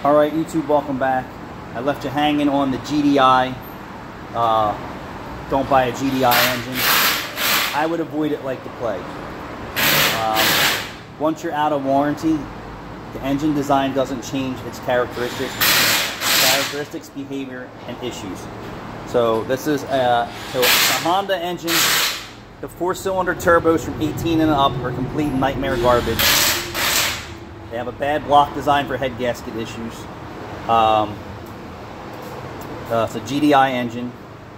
Alright YouTube, welcome back. I left you hanging on the GDI. Don't buy a GDI engine. I would avoid it like the plague. Once you're out of warranty, the engine design doesn't change its characteristics, behavior, and issues. So this is a Honda engine. The 4-cylinder turbos from 18 and up are complete nightmare garbage. They have a bad block design for head gasket issues. It's a GDI engine,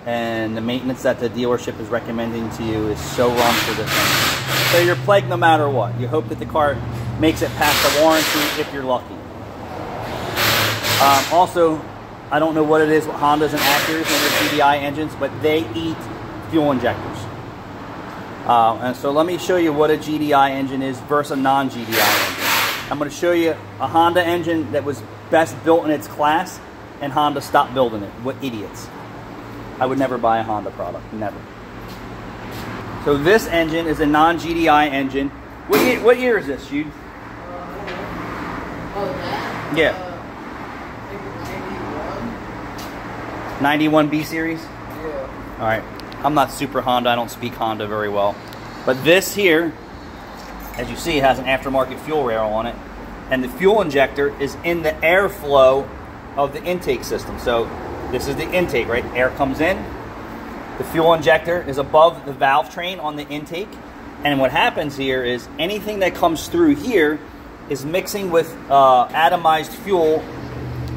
and the maintenance that the dealership is recommending to you is so wrong for this engine. So you're plagued no matter what. You hope that the car makes it past the warranty if you're lucky. Also, I don't know what it is with Hondas and Acuras and their GDI engines, but they eat fuel injectors. And so let me show you what a GDI engine is versus a non-GDI engine. I'm going to show you a Honda engine that was best built in its class, and Honda stopped building it. What idiots. I would never buy a Honda product. Never. So this engine is a non-GDI engine. What year is this, Jude? Yeah. 91 B series? Yeah. Alright. I'm not super Honda. I don't speak Honda very well. But this here, as you see, it has an aftermarket fuel rail on it. And the fuel injector is in the airflow of the intake system. So this is the intake, right? Air comes in. The fuel injector is above the valve train on the intake. And what happens here is anything that comes through here is mixing with atomized fuel.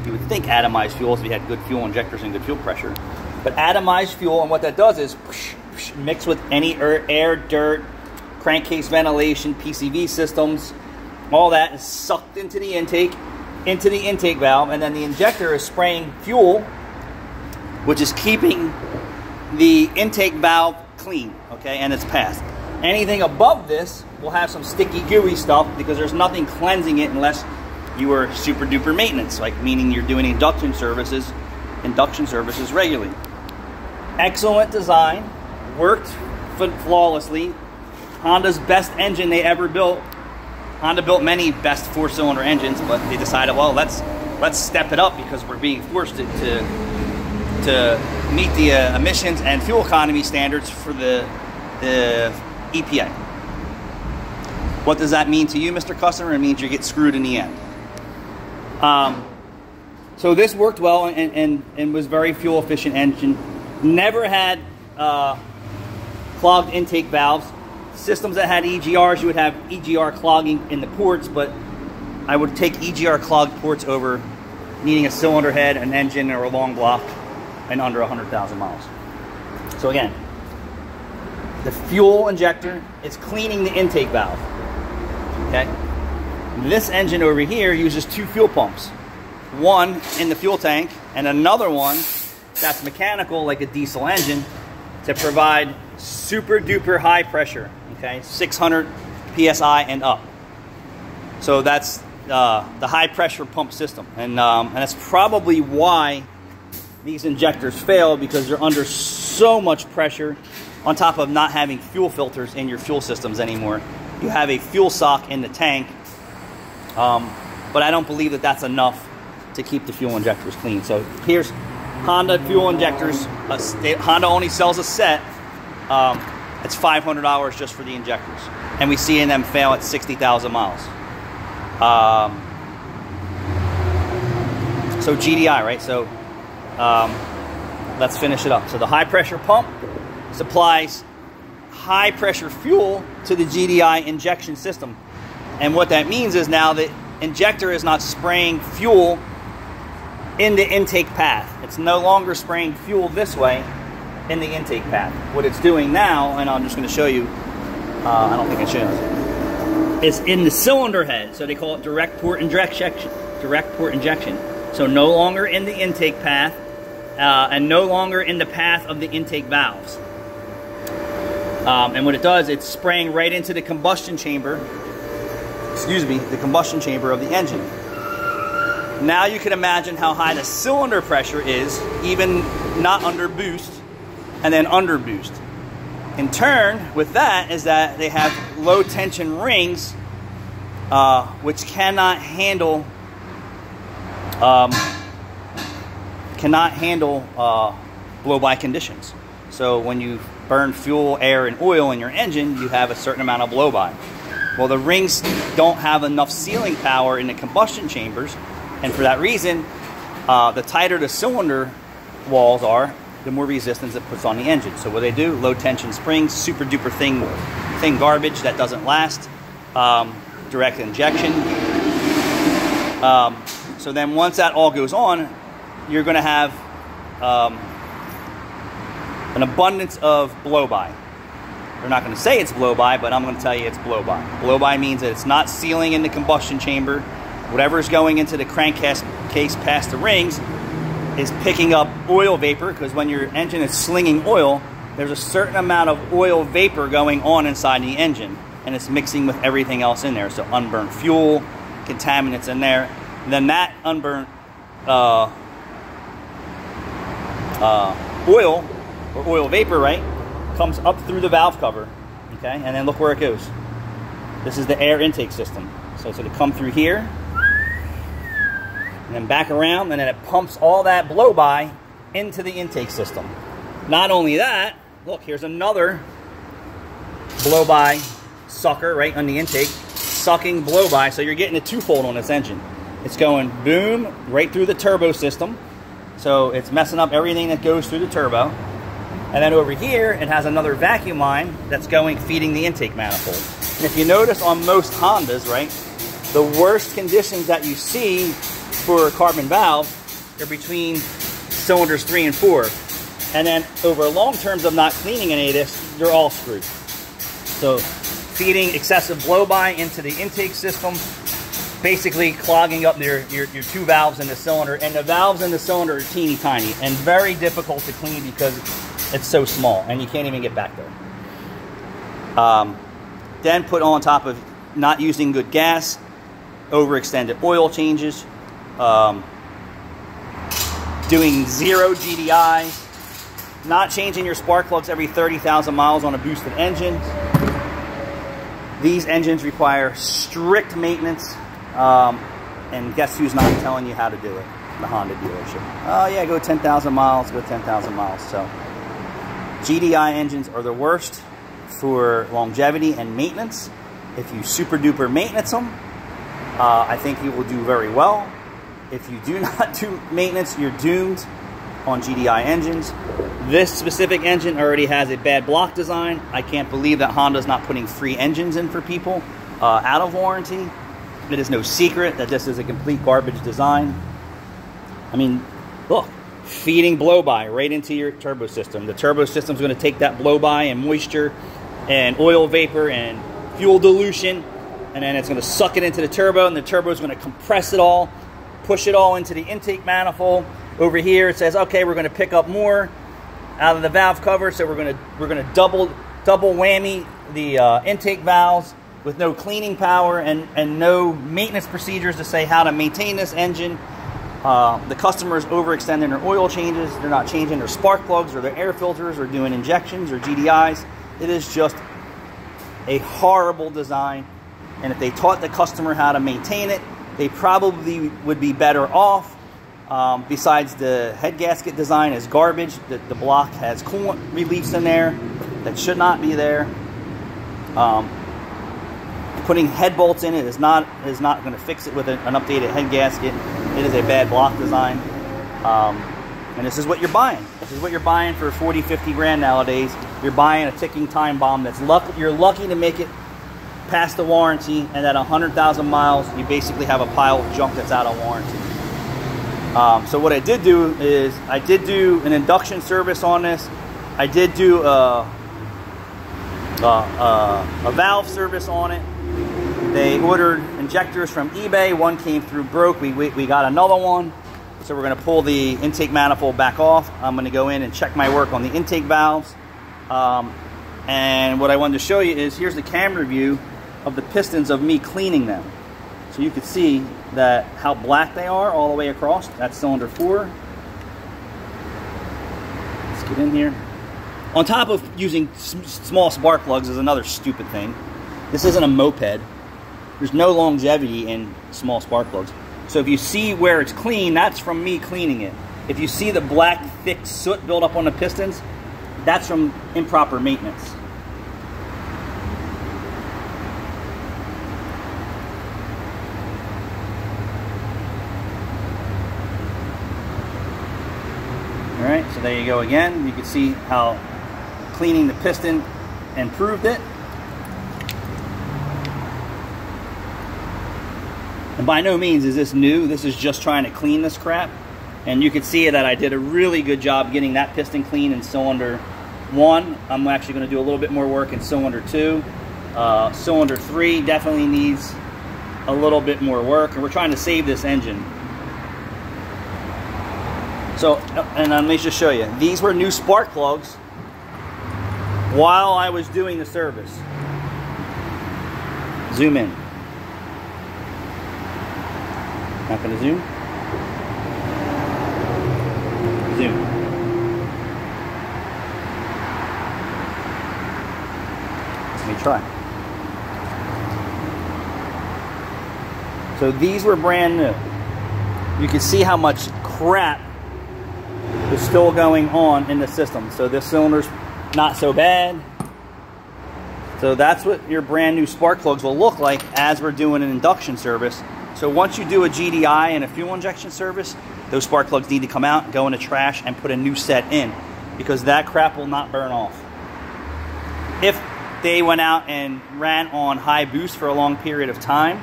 You would think atomized fuel if you had good fuel injectors and good fuel pressure. But atomized fuel, and what that does is mix with any air, dirt, crankcase ventilation, PCV systems. All that is sucked into the intake valve, and then the injector is spraying fuel, which is keeping the intake valve clean, okay, and its path. Anything above this will have some sticky, gooey stuff because there's nothing cleansing it unless you are super duper maintenance, like meaning you're doing induction services regularly. Excellent design, worked flawlessly. Honda's best engine they ever built. Honda built many best 4-cylinder engines, but they decided, well, let's step it up because we're being forced to meet the emissions and fuel economy standards for the EPA. What does that mean to you, Mr. Customer? It means you get screwed in the end. So this worked well and was very fuel efficient engine. Never had clogged intake valves. Systems that had EGRs, you would have EGR clogging in the ports, but I would take EGR clogged ports over needing a cylinder head, an engine, or a long block, and under 100,000 miles. So again, the fuel injector is cleaning the intake valve. Okay? This engine over here uses 2 fuel pumps. One in the fuel tank, and another one that's mechanical like a diesel engine to provide super duper high pressure. Okay, 600 PSI and up. So that's the high pressure pump system, and that's probably why these injectors fail, because they're under so much pressure. On top of not having fuel filters in your fuel systems anymore, you have a fuel sock in the tank, but I don't believe that that's enough to keep the fuel injectors clean. So here's Honda fuel injectors. Honda only sells a set. It's $500 just for the injectors, and we see them fail at 60,000 miles. So GDI, right? So let's finish it up. So the high pressure pump supplies high pressure fuel to the GDI injection system, and what that means is now the injector is not spraying fuel in the intake path. It's no longer spraying fuel this way in the intake path. What it's doing now, and I'm just going to show you, I don't think it shows, is in the cylinder head. So they call it direct port injection. So no longer in the intake path, and no longer in the path of the intake valves. And what it does, it's spraying right into the combustion chamber, the combustion chamber of the engine. Now you can imagine how high the cylinder pressure is, even not under boost, and then under boost. In turn, with that, is that they have low tension rings, which cannot handle cannot handle blow-by conditions. So when you burn fuel, air, and oil in your engine, you have a certain amount of blow-by. Well, the rings don't have enough sealing power in the combustion chambers, and for that reason, the tighter the cylinder walls are, the more resistance it puts on the engine. So what they do, low tension springs, super duper thin garbage that doesn't last, direct injection. So then once that all goes on, you're going to have an abundance of blow-by. They're not going to say it's blow-by, but I'm going to tell you it's blow-by. Blow-by means that it's not sealing in the combustion chamber. Whatever's going into the crankcase past the rings is picking up oil vapor, because when your engine is slinging oil, there's a certain amount of oil vapor going on inside the engine, and it's mixing with everything else in there. So unburnt fuel, contaminants in there. And then that unburnt oil, or oil vapor, right, comes up through the valve cover, okay? And then look where it goes. This is the air intake system. So it's going to come through here, and then back around, and then it pumps all that blow-by into the intake system. Not only that, look, here's another blow-by sucker right on the intake, sucking blow-by, so you're getting a twofold on this engine. It's going boom right through the turbo system, so it's messing up everything that goes through the turbo. And then over here, it has another vacuum line that's going, feeding the intake manifold. And if you notice on most Hondas, right, the worst conditions that you see for a carbon valve are between cylinders 3 and 4. And then over long terms of not cleaning any of this, you're all screwed. So feeding excessive blow-by into the intake system, basically clogging up your two valves in the cylinder. And the valves in the cylinder are teeny tiny and very difficult to clean because it's so small and you can't even get back there. Then put on top of not using good gas, overextended oil changes, doing 0 GDI, not changing your spark plugs every 30,000 miles on a boosted engine. These engines require strict maintenance, and guess who's not telling you how to do it? The Honda dealership. Oh yeah, go 10,000 miles, go 10,000 miles. So GDI engines are the worst for longevity and maintenance. If you super duper maintenance them, I think you will do very well. If you do not do maintenance, you're doomed on GDI engines. This specific engine already has a bad block design. I can't believe that Honda's not putting free engines in for people out of warranty. It is no secret that this is a complete garbage design. I mean, look, feeding blow-by right into your turbo system. The turbo system is going to take that blow-by and moisture and oil vapor and fuel dilution, and then it's going to suck it into the turbo, and the turbo is going to compress it all, push it all into the intake manifold. Over here it says, okay, we're going to pick up more out of the valve cover, so we're going to double whammy the intake valves with no cleaning power and no maintenance procedures to say how to maintain this engine. The customer's overextending their oil changes. They're not changing their spark plugs or their air filters or doing injections or GDIs. It is just a horrible design. And if they taught the customer how to maintain it, they probably would be better off. Besides, the head gasket design is garbage. The block has coolant reliefs in there that should not be there. Putting head bolts in it is not going to fix it with an updated head gasket. It is a bad block design. And this is what you're buying. This is what you're buying for 40, 50 grand nowadays. You're buying a ticking time bomb that's you're lucky to make it past the warranty, and at 100,000 miles, you basically have a pile of junk that's out of warranty. So what I did do is I did do an induction service on this. I did do a valve service on it. They ordered injectors from eBay. One came through broke. We got another one. So we're going to pull the intake manifold back off. I'm going to go in and check my work on the intake valves. And what I wanted to show you is here's the camera view of the pistons of me cleaning them. So you can see that how black they are all the way across. That's cylinder 4. Let's get in here. On top of using small spark plugs is another stupid thing. This isn't a moped. There's no longevity in small spark plugs. So if you see where it's clean, that's from me cleaning it. If you see the black, thick soot build up on the pistons, that's from improper maintenance. All right, so there you go again. You can see how cleaning the piston improved it. And by no means is this new. This is just trying to clean this crap. And you can see that I did a really good job getting that piston clean in cylinder 1. I'm actually going to do a little bit more work in cylinder 2. Cylinder 3 definitely needs a little bit more work. And we're trying to save this engine. So, and let me just show you. These were new spark plugs while I was doing the service. Zoom in. Not going to zoom. Zoom. Let me try. So these were brand new. You can see how much crap is still going on in the system. So this cylinder's not so bad. So that's what your brand new spark plugs will look like as we're doing an induction service. So once you do a GDI and a fuel injection service, those spark plugs need to come out, go in the trash, and put a new set in, because that crap will not burn off. If they went out and ran on high boost for a long period of time,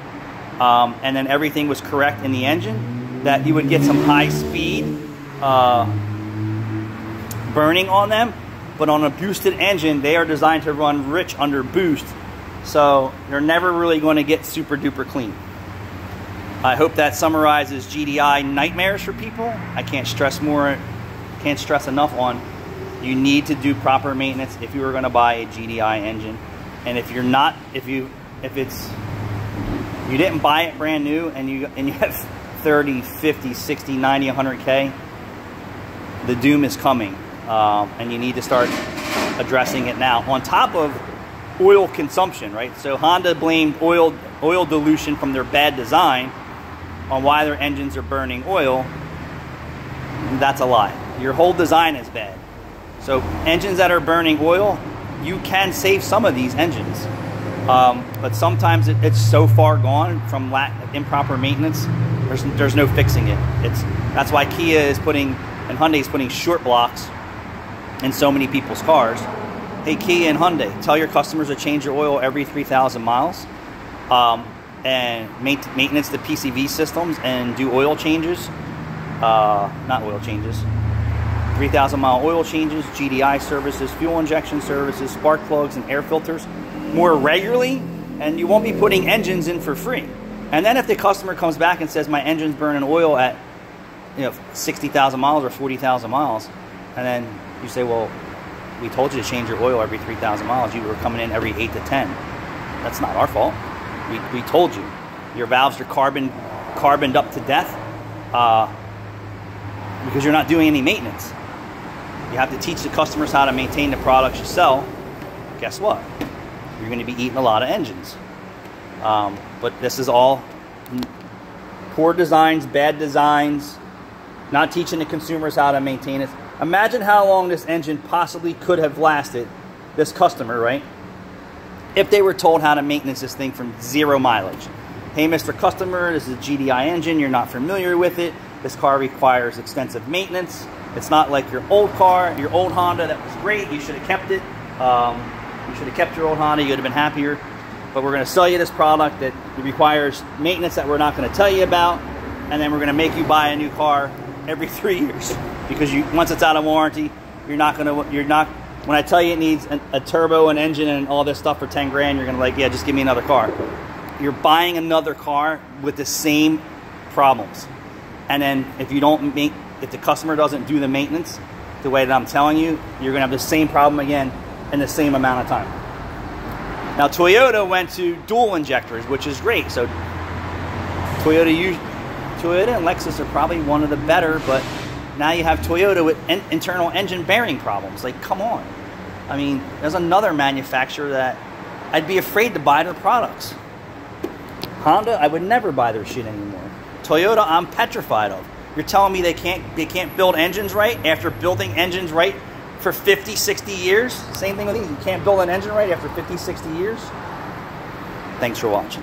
and then everything was correct in the engine, that you would get some high speed burning on them. But on a boosted engine, they are designed to run rich under boost, so you're never really going to get super duper clean. I hope that summarizes GDI nightmares for people. I can't stress enough on, you need to do proper maintenance if you are going to buy a GDI engine. And if you're not, if you didn't buy it brand new and you have 30, 50, 60, 90, 100K, the doom is coming. And you need to start addressing it now. On top of oil consumption, right? So Honda blamed oil dilution from their bad design on why their engines are burning oil. That's a lie. Your whole design is bad. So engines that are burning oil, you can save some of these engines. But sometimes it's so far gone from improper maintenance, there's no fixing it. That's why Kia is putting, and Hyundai is putting short blocks in so many people's cars. Hey, Kia and Hyundai, tell your customers to change your oil every 3,000 miles. And maintenance the PCV systems and do oil changes. Not oil changes. 3,000 mile oil changes, GDI services, fuel injection services, spark plugs and air filters more regularly, and you won't be putting engines in for free. And then if the customer comes back and says my engine's burning oil at 60,000 miles or 40,000 miles, and then you say, well, we told you to change your oil every 3,000 miles. You were coming in every 8 to 10. That's not our fault. We told you. Your valves are carboned up to death because you're not doing any maintenance. You have to teach the customers how to maintain the products you sell. Guess what? You're going to be eating a lot of engines. But this is all poor designs, bad designs, not teaching the consumers how to maintain it. Imagine how long this engine possibly could have lasted, this customer, right? If they were told how to maintenance this thing from 0 mileage. Hey, Mr. Customer, this is a GDI engine. You're not familiar with it. This car requires extensive maintenance. It's not like your old car, your old Honda that was great. You should have kept it. You should have kept your old Honda. You would have been happier. But we're going to sell you this product that requires maintenance that we're not going to tell you about. And then we're going to make you buy a new car every 3 years. Because once it's out of warranty, when I tell you it needs a turbo, an engine, and all this stuff for 10 grand, you're going to like, yeah, just give me another car. You're buying another car with the same problems. And then if the customer doesn't do the maintenance the way that I'm telling you, you're going to have the same problem again in the same amount of time. Now, Toyota went to dual injectors, which is great. So Toyota and Lexus are probably one of the better, but now you have Toyota with internal engine bearing problems. Like, come on. I mean, there's another manufacturer that I'd be afraid to buy their products. Honda, I would never buy their shit anymore. Toyota, I'm petrified of. You're telling me they can't build engines right after building engines right for 50, 60 years? Same thing with these. You can't build an engine right after 50, 60 years? Thanks for watching.